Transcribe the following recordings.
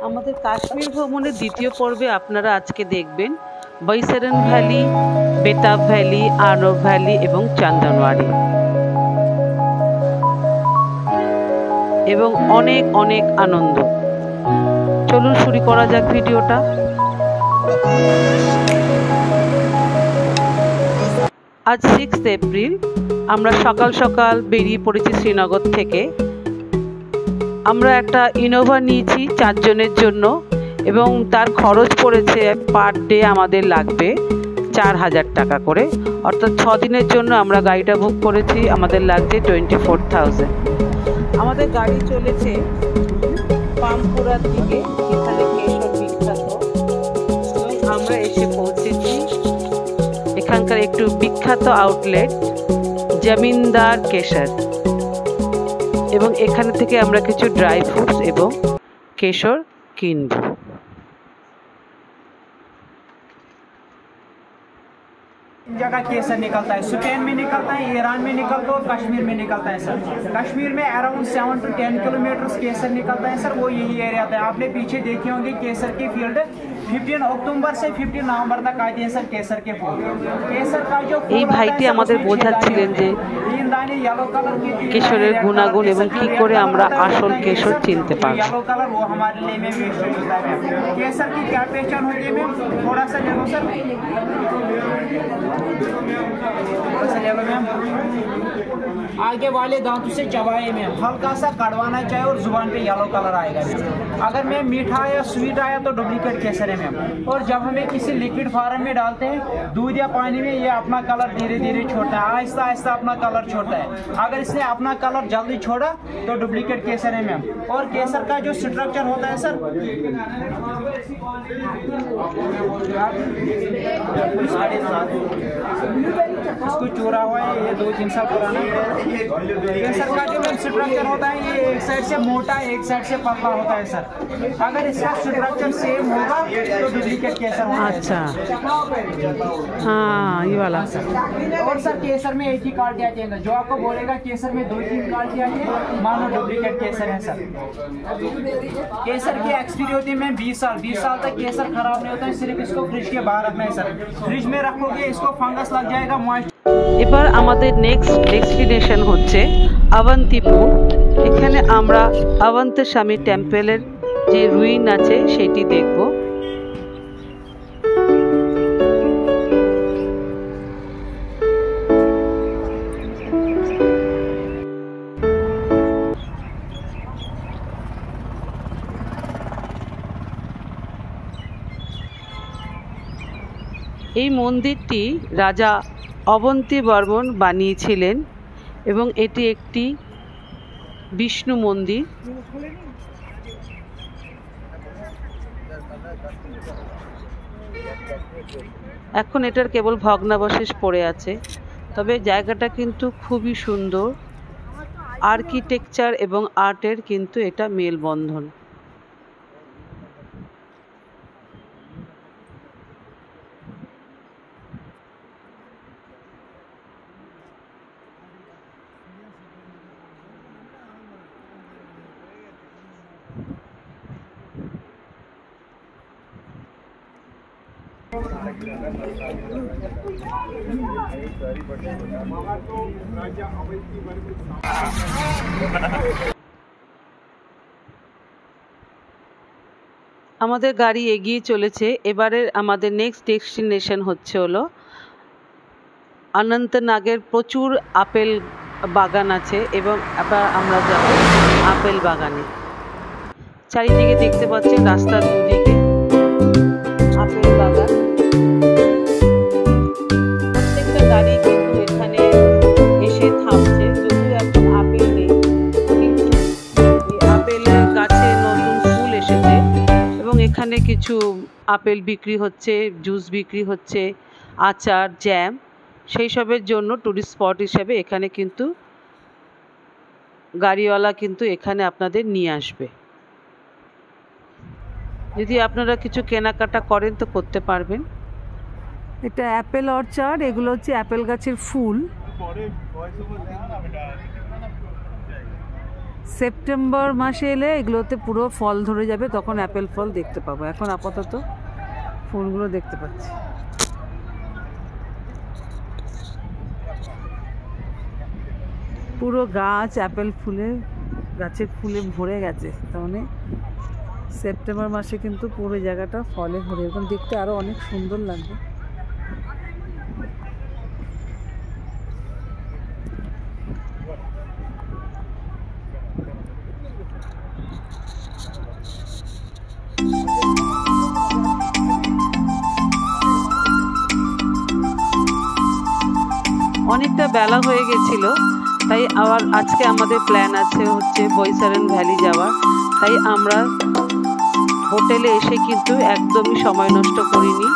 আমাদের কাশ্মীর ভ্রমণের দ্বিতীয় পর্বে আপনারা আজকে দেখবেন বৈসারন valley, Betaab valley, Arnab valley এবং চন্দনওয়ারি এবং অনেক অনেক আনন্দ। চলুন শুরু করা যাক ভিডিওটা। আজ 6 এপ্রিল, আমরা সকাল সকাল বেরিয়ে পড়েছি শ্রীনগর থেকে। আমরা একটা ইনোভা নিয়েছি 4 জনের জন্য এবং তার খরচ পড়েছে পার ডে আমাদের লাগবে 4000 টাকা করে, অর্থাৎ 6 দিনের জন্য আমরা গাড়িটা বুক করেছি, আমাদের লাগছে 24,000। আমাদের গাড়ি চলেছে পামপুরার দিকে, যেখানে কেশর বিখ্যাত। আমরা এসে পৌঁছেছি এখানকার একটু বিখ্যাত আউটলেট জমিনদার কেশর, এবং এখানে থেকে আমরা কিছু ড্রাই ফ্রুটস এবং কেশর কিনব। जगह केसर निकलता है, स्पेन में निकलता है, ईरान में निकलता है और कश्मीर में निकलता है सर। कश्मीर में अराउंड 7 to 10 किलोमीटर केसर निकलता है सर, वो यही एरिया था। आपने पीछे देखे होंगे केसर की फील्ड 15 अक्टूबर से 15 नवंबर तक आते हैं सर केसर के फूल। केसर का जो এই ভাইটি আমাদের বোঝাচ্ছিলেন যে কেশরের গুণাগুণ এবং কি করে আমরা আসল কেশর চিনতে পারব। येलो कलर वो हमारे लिए में वेस्टेज होता है। केसर की क्या पहचान होती है मैम, थोड़ा सा ले लो सर, आगे वाले दांतों से चबाए में हल्का सा कड़वाना चाहिए और जुबान पे येलो कलर आएगा मैम। अगर मैम मीठा या स्वीट आया तो डुप्लीकेट केसर है मैम। और जब हमें किसी लिक्विड फॉर्म में डालते हैं दूध या पानी में, ये अपना कलर धीरे धीरे छोड़ता है, आहिस्ता आहिस्ता अपना कलर छोड़ता है। अगर इसने अपना कलर जल्दी छोड़ा तो डुप्लीकेट केसर है मैम। और केसर का जो स्ट्रक्चर होता है सर, इसको चूरा हुआ है, ये 2-3 साल पुराना है। केसर का जो स्ट्रक्चर होता है ये एक साइड से मोटा एक साइड से पतला होता है सर। अगर इसका स्ट्रक्चर सेम होगा तो डुप्लीकेट केसर होता है। अच्छा, हाँ ये वाला सर। और सर केसर में एक ही क्वालिटी आती है, जो आपको बोलेगा केसर में 2-3 क्वालिटी आती है, मानो डुप्लीकेट केसर है सर। केसर की एक्सपीरी होती है मैम 20 साल। 20 साल तक केसर खराब नहीं होता है, सिर्फ इसको फ्रिज के बाहर रखना है सर। फ्रिज में रखोगे इसको फंगस लग जाएगा, मॉइस्ट। এবার আমাদের নেক্সট ডেস্টিনেশন হচ্ছে অবন্তিপুর। এখানে আমরা অবন্ত স্বামী টেম্পলের যে রুইন আছে সেটি দেখব। এই মন্দিরটি রাজা অবন্তী বর্মন বানিয়েছিলেন এবং এটি একটি বিষ্ণু মন্দির। এখন এটার কেবল ভগ্নাবশেষ পড়ে আছে, তবে জায়গাটা কিন্তু খুবই সুন্দর। আর্কিটেকচার এবং আর্টের কিন্তু এটা মেলবন্ধন। আমাদের গাড়ি এগিয়ে চলেছে। এবারে আমাদের নেক্সট ডেস্টিনেশন হচ্ছে হলো অনন্তনাগের প্রচুর আপেল বাগান আছে এবং এবার আমরা যাব আপেল বাগানে। চারিদিকে দেখতে পাচ্ছেন রাস্তার দুদিকে আপেল বাগান। প্রত্যেকটা গাড়ি কিন্তু এখানে এসে থামছে, যদিও এখন আপেল নেই, কিন্তু আপেলের গাছে নতুন ফুল এসেছে এবং এখানে কিছু আপেল বিক্রি হচ্ছে, জুস বিক্রি হচ্ছে, আচার, জ্যাম, সেই সবের জন্য টুরিস্ট স্পট হিসেবে এখানে কিন্তু গাড়িওয়ালা কিন্তু এখানে আপনাদের নিয়ে আসবে। যদি আপনারা কিছু কেনাকাটা করেন তো করতে পারবেন। এটা অ্যাপেল অর্চার্ড, এগুলো হচ্ছে অ্যাপেল গাছের ফুল। সেপ্টেম্বর মাসে এলে এগুলোতে পুরো ফল ধরে যাবে, তখন অ্যাপেল ফল দেখতে পাবো। এখন আপাতত ফুলগুলো দেখতে পাচ্ছি। পুরো গাছ অ্যাপেল ফুলে, গাছের ফুলে ভরে গেছে। তার মানে সেপ্টেম্বর মাসে কিন্তু পুরো জায়গাটা ফলে ভরে, এরকম দেখতে আরো অনেক সুন্দর লাগবে। অনেকটা বেলা হয়ে গেছিল, তাই আবার আজকে আমাদের প্ল্যান আছে হচ্ছে বৈশারেন ভ্যালি যাওয়ার। তাই আমরা হোটেলে এসে কিন্তু একদমই সময় নষ্ট করিনি,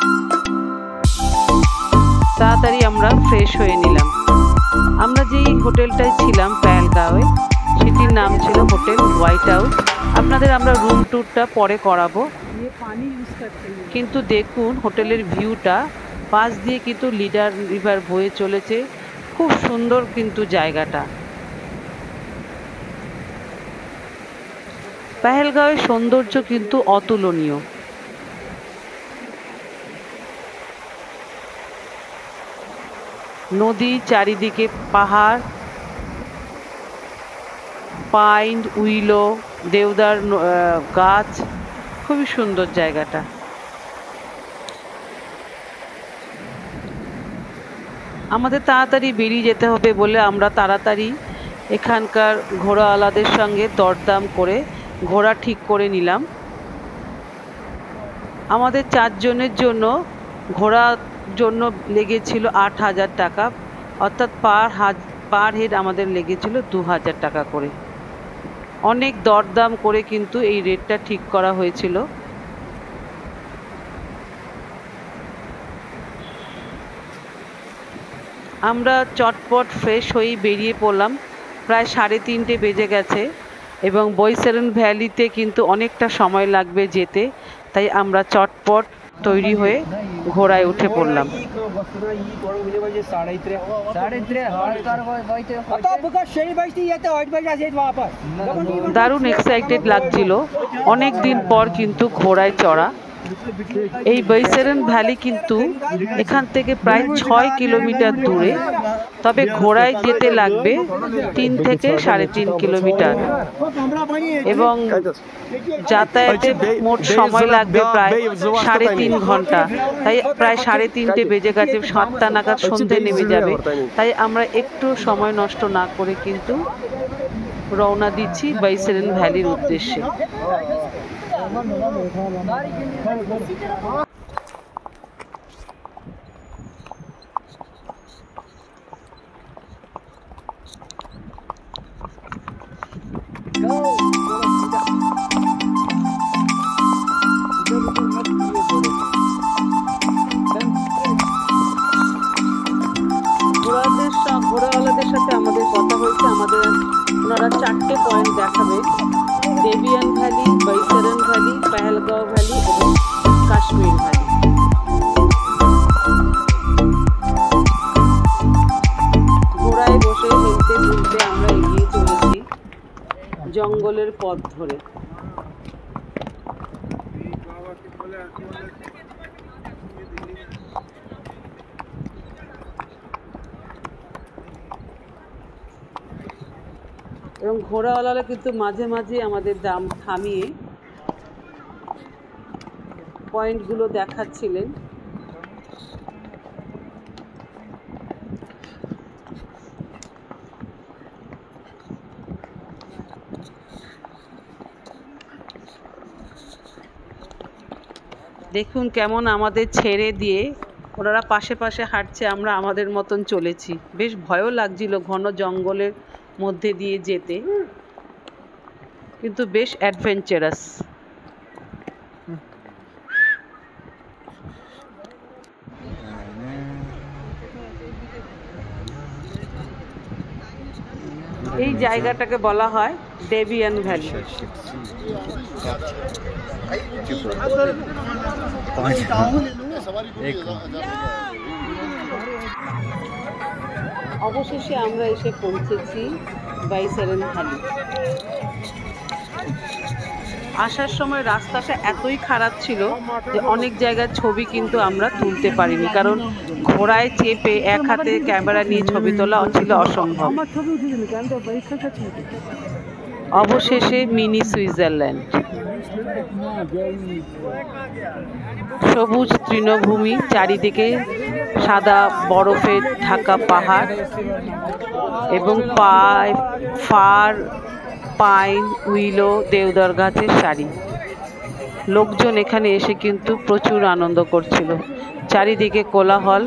তাড়াতাড়ি আমরা ফ্রেশ হয়ে নিলাম। আমরা যেই হোটেলটায় ছিলাম পেহেলগাঁওয়ে, সেটির নাম ছিল হোটেল হোয়াইট হাউস। আপনাদের আমরা রুম ট্যুরটা পরে করাবো। কিন্তু দেখুন হোটেলের ভিউটা, পাশ দিয়ে কিন্তু লিডার রিভার বয়ে চলেছে, খুব সুন্দর কিন্তু জায়গাটা। পেহেলগাঁওয়ের সৌন্দর্য কিন্তু অতুলনীয়। নদী, চারিদিকে পাহাড়, পাইন, উইলো, দেওদার গাছ, খুবই সুন্দর জায়গাটা। আমাদের তাড়াতাড়ি বেরিয়ে যেতে হবে বলে আমরা তাড়াতাড়ি এখানকার ঘোড়াওয়ালাদের সঙ্গে দরদাম করে ঘোড়া ঠিক করে নিলাম। আমাদের 4 জনের জন্য ঘোড়ার জন্য লেগেছিল 8,000 টাকা, অর্থাৎ পার হেড আমাদের লেগেছিল 2,000 টাকা করে। অনেক দরদাম করে কিন্তু এই রেটটা ঠিক করা হয়েছিল। আমরা চটপট ফ্রেশ হয়েই বেরিয়ে পড়লাম। প্রায় 3:30 বেজে গেছে এবং বৈশারেন ভ্যালিতে কিন্তু অনেকটা সময় লাগবে যেতে, তাই আমরা চটপট তৈরি হয়ে ঘোড়ায় উঠে পড়লাম। দারুণ এক্সাইটেড লাগছিল, অনেক দিন পর কিন্তু ঘোড়ায় চড়া। এই বৈশারেন ভ্যালি কিন্তু এখান থেকে প্রায় 6 কিলোমিটার দূরে, তবে ঘোড়ায় যেতে লাগবে 3 থেকে 3.5 কিলোমিটার এবং যাতায়াতে মোট সময় লাগবে প্রায় 3.5 ঘন্টা। তাই প্রায় 3:30 বেজে গেছে, 7টা নাগাদ সন্ধে নেমে যাবে। তাই আমরা একটু সময় নষ্ট না করে কিন্তু রওনা দিচ্ছি বৈশারেন ভ্যালির উদ্দেশ্যে। ঘোড়াওয়ালাদের সাথে আমাদের কথা হয়েছে, ওনারা 4টে পয়েন্ট দেখাবে: ডেবিয়ান valley, Baisaran valley, Pahalgam valley এবং কাশ্মীর ভ্যালি। ঘোড়ায় বসে হেলতে দুলতে আমরা এগিয়ে চলেছি জঙ্গলের পথ ধরে। এবং ঘোড়াওয়ালারা কিন্তু মাঝে মাঝে আমাদের দাম থামিয়ে পয়েন্টগুলো দেখাচ্ছিলেন। দেখুন কেমন আমাদের ছেড়ে দিয়ে ওনারা পাশে পাশে হাঁটছে, আমরা আমাদের মতন চলেছি। বেশ ভয়ও লাগছিল ঘন জঙ্গলের মধ্যে দিয়ে যেতে, কিন্তু বেশ অ্যাডভেঞ্চারাস। এই জায়গাটাকে বলা হয় ডেবিয়ান ভ্যালি। অবশেষে আমরা এসে পৌঁছেছি বাইসারেন ভ্যালি। আসার সময় রাস্তাটা এতই খারাপ ছিল যে অনেক জায়গার ছবি কিন্তু আমরা তুলতে পারিনি, কারণ ঘোড়ায় চেপে এক হাতে ক্যামেরা নিয়ে ছবি তোলা ছিল অসম্ভব। অবশেষে মিনি সুইজারল্যান্ড। সবুজ তৃণভূমি, চারিদিকে সাদা বরফে ঢাকা পাহাড় এবং ফার, পাইন, উইলো, দেওদার গাছের সারি। লোকজন এখানে এসে কিন্তু প্রচুর আনন্দ করছিল, চারিদিকে কোলাহল।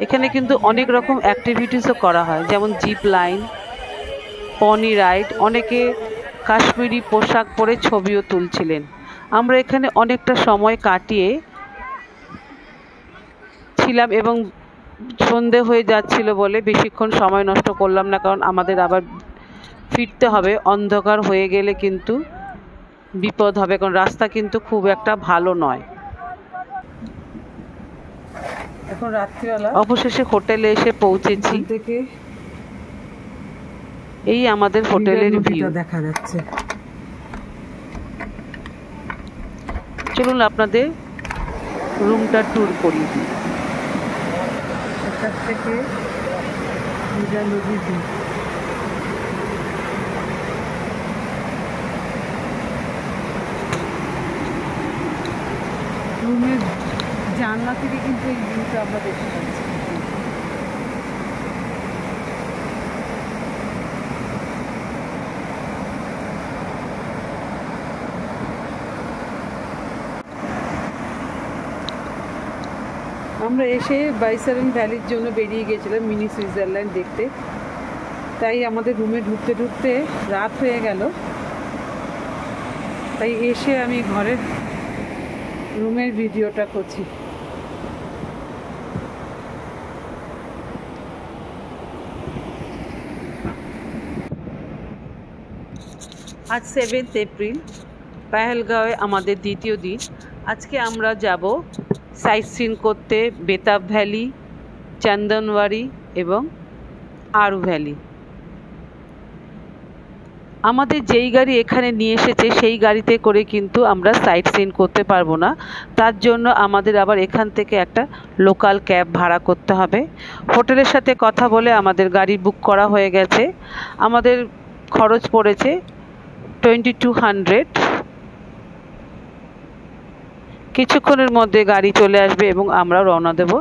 এখানে কিন্তু অনেক রকম অ্যাক্টিভিটিসও করা হয়, যেমন জিপ লাইন, পনি রাইড। অনেকে কাশ্মীরি পোশাক পরে ছবিও তুলছিলেন। আমরা এখানে অনেকটা সময় কাটিয়ে ছিলাম এবং সন্ধে হয়ে যাচ্ছিল বলে বেশিক্ষণ সময় নষ্ট করলাম না, কারণ আমাদের আবার ফিরতে হবে। অন্ধকার হয়ে গেলে কিন্তু বিপদ হবে, কারণ রাস্তা কিন্তু খুব একটা ভালো নয়। এখন রাত্রিবেলা অবশেষে হোটেলে এসে পৌঁছেছি। এই আমাদের হোটেলের ভিউ দেখা যাচ্ছে। চলুন আপনাদের রুমটা ট্যুর করি। এখান থেকে নদী ভিউ। রুমের জানলা থেকে কিন্তু এই ভিউটা আমরা দেখতে পাচ্ছি। আমরা এসে বাইসারেন ভ্যালির জন্য বেরিয়ে গেছিলাম মিনি সুইজারল্যান্ড দেখতে, তাই আমাদের রুমে ঢুকতে ঢুকতে রাত হয়ে গেল। তাই এসে আমি ঘরের রুমের ভিডিওটা করছি। আজ 7 এপ্রিল, পেহেলগাঁওয়ে আমাদের দ্বিতীয় দিন। আজকে আমরা যাব সাইট সিন করতে বেতাব ভ্যালি, চন্দনওয়ারি এবং আরু ভ্যালি। আমাদের যেই গাড়ি এখানে নিয়ে এসেছে সেই গাড়িতে করে কিন্তু আমরা সাইট সিন করতে পারবো না, তার জন্য আমাদের আবার এখান থেকে একটা লোকাল ক্যাব ভাড়া করতে হবে। হোটেলের সাথে কথা বলে আমাদের গাড়ি বুক করা হয়ে গেছে। আমাদের খরচ পড়েছে 2200। কিছুক্ষণের মধ্যে গাড়ি চলে আসবে এবং আমরা রওনা দেব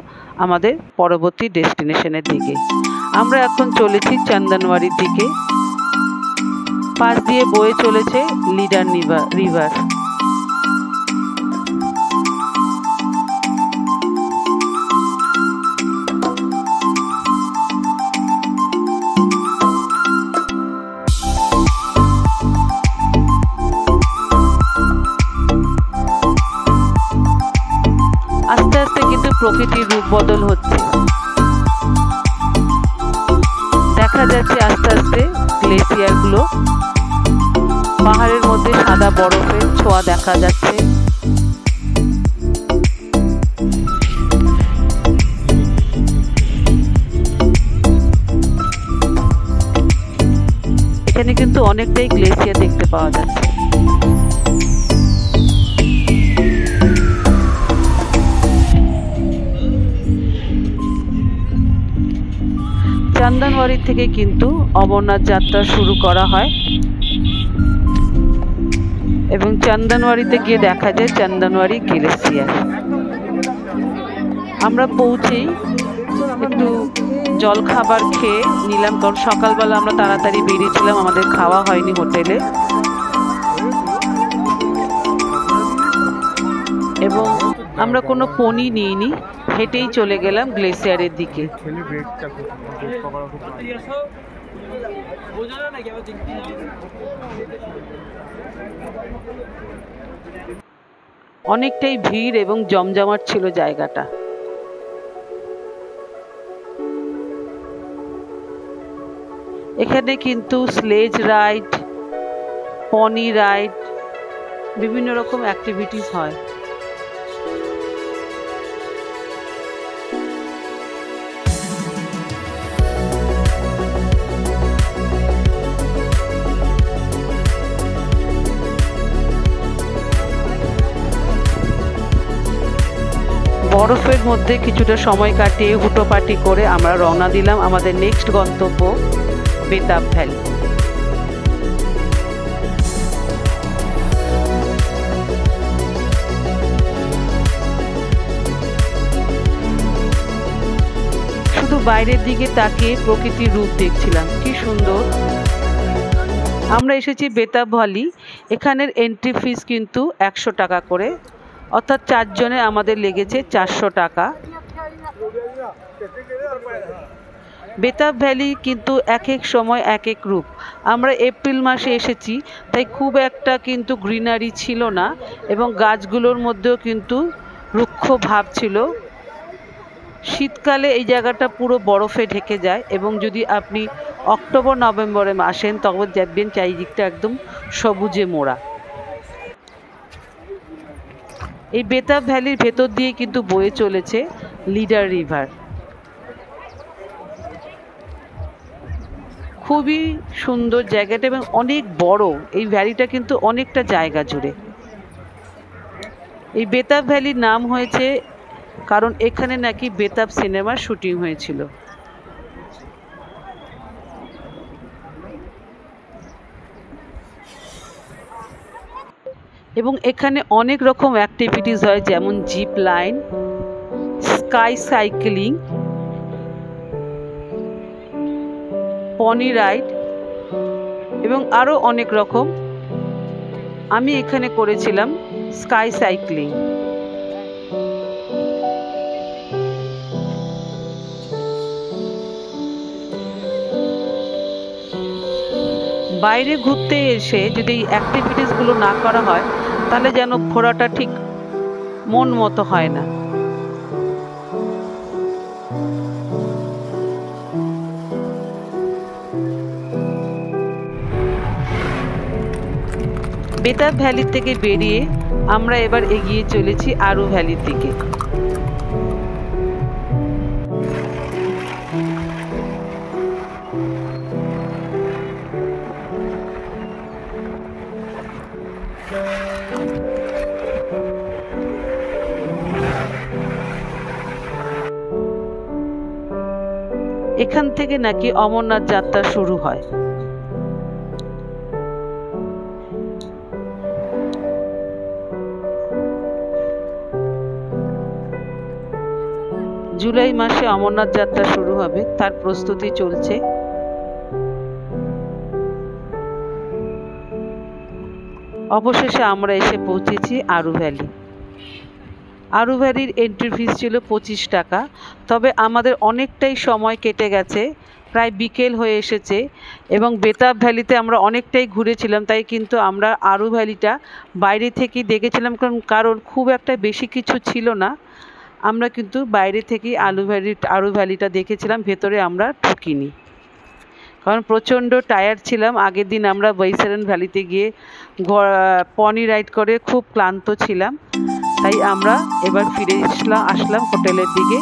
আমাদের পরবর্তী ডেস্টিনেশনের দিকে। আমরা এখন চলেছি চন্দনওয়ারির দিকে। পাশ দিয়ে বয়ে চলেছে লিডার রিভার। আস্তে আস্তে কিন্তু প্রকৃতির রূপ বদল হচ্ছে, দেখা যাচ্ছে আস্তে আস্তে গ্লেসিয়ারগুলো, পাহাড়ের মধ্যে সাদা বরফের ছোঁয়া দেখা যাচ্ছে। এখানে কিন্তু অনেকটাই গ্লেসিয়ার দেখতে পাওয়া যাচ্ছে। চন্দনওয়ারি থেকে কিন্তু অমরনাথ যাত্রা শুরু করা হয় এবং চন্দনওয়ারিতে গিয়ে দেখা যায় চন্দনওয়ারি গ্লেসিয়ার। আমরা পৌঁছেই একটু জল খাবার খেয়ে নিলাম, কারণ সকালবেলা আমরা তাড়াতাড়ি বেরিয়েছিলাম, আমাদের খাওয়া হয়নি হোটেলে। এবং আমরা কোনো পনি নিইনি, হেঁটেই চলে গেলাম গ্লেসিয়ারের দিকে। অনেকটাই ভিড় এবং জমজমাট ছিল জায়গাটা। এখানে কিন্তু স্লেজ রাইড, পনি রাইড, বিভিন্ন রকম অ্যাক্টিভিটিস হয়। বরফের মধ্যে কিছুটা সময় কাটিয়ে হুটোপাটি করে আমরা রওনা দিলাম আমাদের নেক্সট গন্তব্য বেতাব ভ্যালি। শুধু বাইরের দিকে তাকিয়ে প্রকৃতির রূপ দেখছিলাম, কি সুন্দর। আমরা এসেছি বেতাব ভ্যালি। এখানের এন্ট্রি ফিস কিন্তু 100 টাকা করে, অর্থাৎ 4 জনে আমাদের লেগেছে 400 টাকা। বেতাব ভ্যালি কিন্তু এক এক সময় এক এক রূপ। আমরা এপ্রিল মাসে এসেছি, তাই খুব একটা কিন্তু গ্রিনারি ছিল না এবং গাছগুলোর মধ্যেও কিন্তু রুক্ষ ভাব ছিল। শীতকালে এই জায়গাটা পুরো বরফে ঢেকে যায় এবং যদি আপনি অক্টোবর নভেম্বরে আসেন তখন দেখবেন চারিদিকটা একদম সবুজে মোড়া। এই বেতাব ভ্যালির ভেতর দিয়ে কিন্তু বয়ে চলেছে লিডার রিভার। খুবই সুন্দর জায়গাটা এবং অনেক বড়। এই ভ্যালিটা কিন্তু অনেকটা জায়গা জুড়ে। এই বেতাব ভ্যালির নাম হয়েছে কারণ এখানে নাকি বেতাব সিনেমার শুটিং হয়েছিল। এবং এখানে অনেক রকম অ্যাক্টিভিটিস হয়, যেমন zip line, sky cycling, pony ride এবং আরও অনেক রকম। আমি এখানে করেছিলাম স্কাই সাইক্লিং। বাইরে ঘুরতে এসে যদি এই অ্যাক্টিভিটিসগুলো না করা হয় তাহলে যেন ঘোরাটা ঠিক মন মতো হয় না। বেতাব ভ্যালি থেকে বেরিয়ে আমরা এবার এগিয়ে চলেছি আরু ভ্যালির দিকে। এখান থেকে নাকি অমরনাথ যাত্রা শুরু হয়। জুলাই মাসে অমরনাথ যাত্রা শুরু হবে, তার প্রস্তুতি চলছে। অবশেষে আমরা এসে পৌঁছেছি আরু ভ্যালি। আরু ভ্যালির এন্ট্রি ফিস ছিল 25 টাকা। তবে আমাদের অনেকটাই সময় কেটে গেছে, প্রায় বিকেল হয়ে এসেছে এবং বেতাব ভ্যালিতে আমরা অনেকটাই ঘুরেছিলাম, তাই কিন্তু আমরা আরু ভ্যালিটা বাইরে থেকেই দেখেছিলাম, কারণ খুব একটা বেশি কিছু ছিল না। আমরা কিন্তু বাইরে থেকেই আরু ভ্যালিটা দেখেছিলাম, ভেতরে আমরা ঢুকিনি কারণ প্রচণ্ড টায়ার্ড ছিলাম। আগের দিন আমরা বৈশারণ ভ্যালিতে গিয়ে পনি রাইড করে খুব ক্লান্ত ছিলাম, তাই আমরা এবার ফিরে আসলাম হোটেলের দিকে।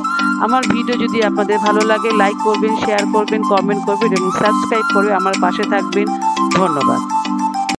আমার ভিডিও যদি আপনাদের ভালো লাগে লাইক করবেন, শেয়ার করবেন, কমেন্ট করবেন এবং সাবস্ক্রাইব করে আমার পাশে থাকবেন। ধন্যবাদ।